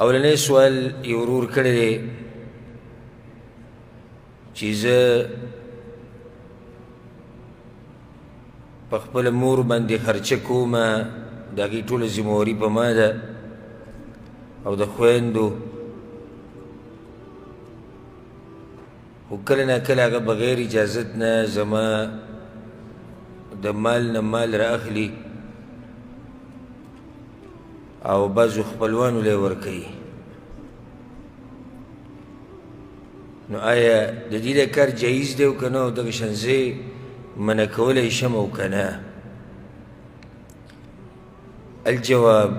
اولنی سوال یو ورور کړی دی چې زه په خپله مور باندې خرچه کومه د هغې ټوله ذمهواري په ما ده او د خویندو خو کله ناکله هغه بغیر اجازت نه زما د مال نه مال را اخلي او بعضو خپلوانو لی ورکوي نو آیا د دې دا کار جایز دی او که نه او دغه شان زه منع کولی شم او که نه الجواب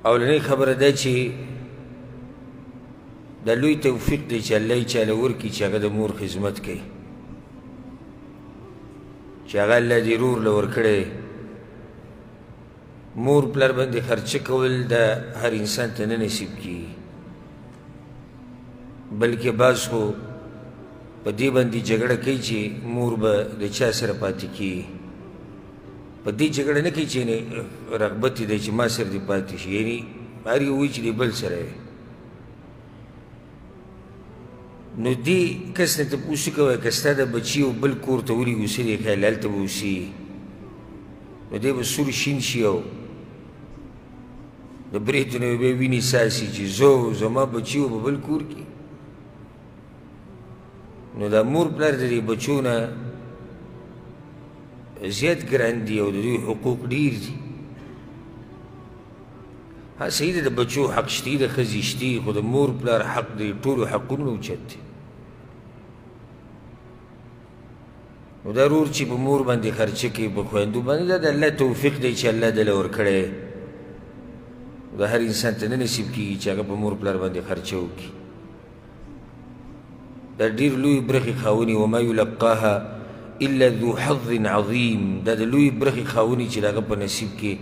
اولنۍ خبره ده چې دا لوی توفیق دی چې الله یې چاله ورکړي چې هغه د مور خدمت کوي چې هغه الله دې رور له ورکړی مور پلار باندې خرچه کول د هر انسان ته نه نصیب کیږي بلکې بعض خو په دې باندې جګړه کوي چې مور به د چا سره پاتې کیږي په دې جګړه نه کوي چې رغبت یې دی چې ما سره دې پاتې شي یعنې هر یو وایي چې دې بل سره یې نو دې کس نه تپوس کوئ که ستا د بچي او بل کور ته ولي اوسېدی ښایي هلته به اوسېږي نو دی به سور شین شي او د برېتو نه به یې وینې څاڅي چې زه زما بچي به بل کور کې نو دا مور پلار د دې بچو نه زیات ګران دي او د دوی حقوق ډېر دي ها صحیح ده د بچو حق شته د ښځې شته خو د مور پلار حق د ټولو حقونو نه اوچت دی نو دا رور چې په مور باندې خرچه کوي په خویندو باندې دا د الله توفیق دی چې الله دله ورکړی دا هر انسان ته نه نصیب کېږي چې هغه په مور پلار باندې خرچه وکړي دا ډېر لوی برخې خاوني وما یلقاها الا ذو حظ عظیم دا د لوی برخې خاوني چې د هغه په نصیب کې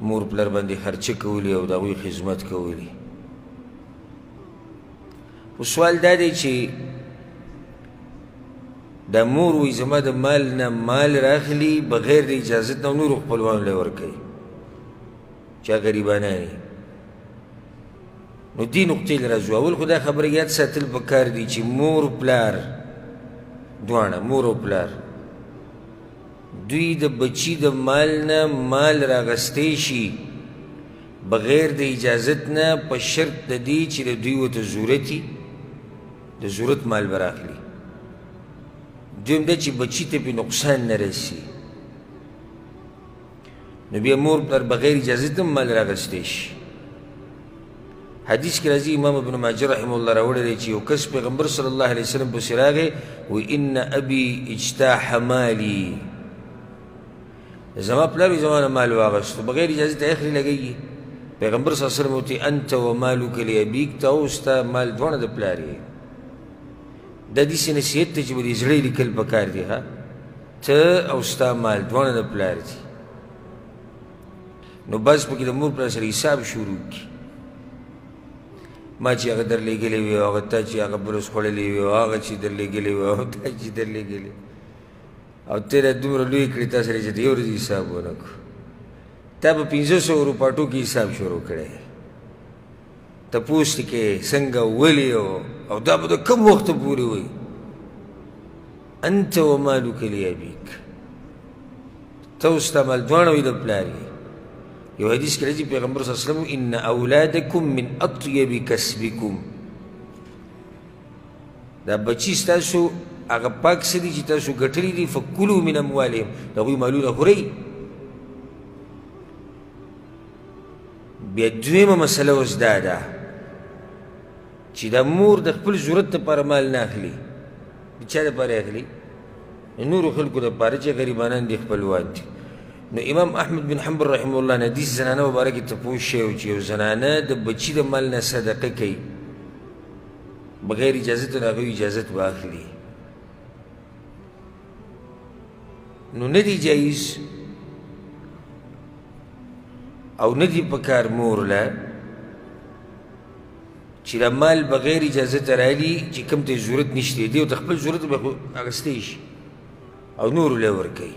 مور پلار باندې خرچه کولی او د هغوی خدمت کولی خو سوال دا دی چې دا مور وایي زما د مال نه مال راخلي بغیر د اجازت نه او نورو خپلوانو لی ورکوي چې هغه غریبانان یې نو دې نقطې له راځو اول خو دا خبره یاد ساتل پکار دي چې مور پلار دواړه مور او پلار دوی د بچي د مال نه مال راغستی شي بغیر د اجازت نه په شرط د دې چې د دوی ورته ضرورت وي د ضرورت مال به راخلي دویم دا چې بچي ته پې نقصان نه رسي نو بیا مور پلار بغیر اجازت هم مال راغستی شي حدیث کې راځي امام ابن ماجه رحمه الله راوړی دی چې یو کس پیغمبر صلی الله علیه وسلم پسې راغی وی ان ابي اجتاح مالي زما پلار وی زما نه مال واغستو بغیر اجازت یې اخلي لګوي پیغمبر صلی الله علیه وسلم ورته انت ومالک لابیک ته او ستا مال دواړه د پلار یې دا داسې نصیحت دی چې به دې زړه یې لیکل پکار دي ها ته او ستا مال دواړه د پلار دي نو بس پکې د مور پلار سره حساب شروع کړي ما چې هغه درلېږلی وي او هغه تا چې هغه بروس خوړلی وي او هغه چې درلېږلی وي او تا چې درلېږلی او تیره دومره لوی کړي تا سره چې د یو ورځې حساب ونه کړو تا به 500 روپاټو کې حساب شروع کړی تپوس دې کې څنګه ولې او دا به د کوم وخته پورې وي انت ومالک لابیک ته او ستا مال دواړه وي د پلار یې یو حدیث کې راځي پیغمبر صلی الله علیه وسلم ان اولادکم من اطیب کسبکم دا بچي ستاسو هغه پاک څه دي چې تاسو ګټلي دي فکلوا من اموالهم د هغوی مالونه خورئ بیا دویمه مسله اوس دا ده چې دا مور د خپل ضرورت دپاره مال نه اخلي د چا دپاره اخلي د نورو خلکو دپاره چې غریبانان دي خپلوان دي نو امام احمد بن حنبل رحمه الله نه حدیث زنانه مبارکې تپوس شوی چې یو زنانه د بچي د مال نه صدقه کوي بغیر اجازت نه هغوی اجازت به اخلي نو نه دی جایز او نه دی پکار مور له چې د مال بغیر اجازت راغلي چې کوم ته ضرورت نشته دی او د خپل ضرورت به اخیستی شي او نورو له ورکوي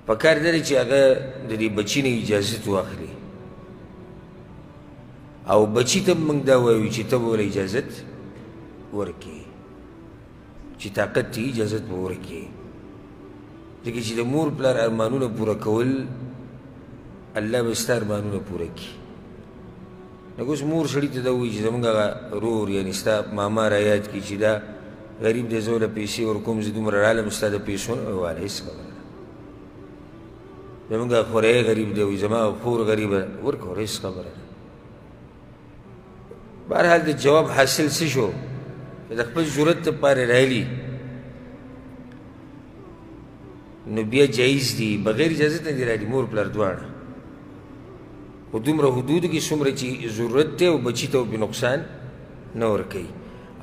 پکار دی چې هغه د دې بچي نه اجازت واخلي او بچی ته موږ دا وایو چې ته به ورله اجازت ورکړې چې طاقت ته اجازت به ورکړې ځکه چې د مور پلار ارمانونه پوره کول الله به ستا ارمانونه پوره کړي لکه اوس مور سړي ته دا وایي چې زموږ هغه رور یعنې ستا ماما را یاد کړي چې دا غریب دی زه ورله پیسې ورکوم زه دومره رالم ستا د پیسو نه واله هېڅ خبره ده زموږ خوری غریب دی وایي زما خور غریبه ورکوه هېڅ خبره ده بهرحال د جواب حاصل څه شو چې د خپل ضرورت دپاره راغلي نو بیا جایز دي بغیر اجازت نه دي راغلي مور پلار دواړه خو دومره حدودو کې څومره چې ضرورت دی او بچي ته پرې نقصان نه ورکوي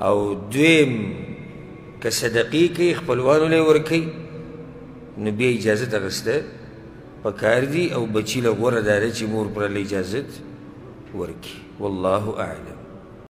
او دویم که صدقې کوي خپلوانو له یې ورکوي نو بیا اجازت اخیسته پکار دي او بچي له غوره دا ده چې مور پلار له اجازت ورکړي والله اعلم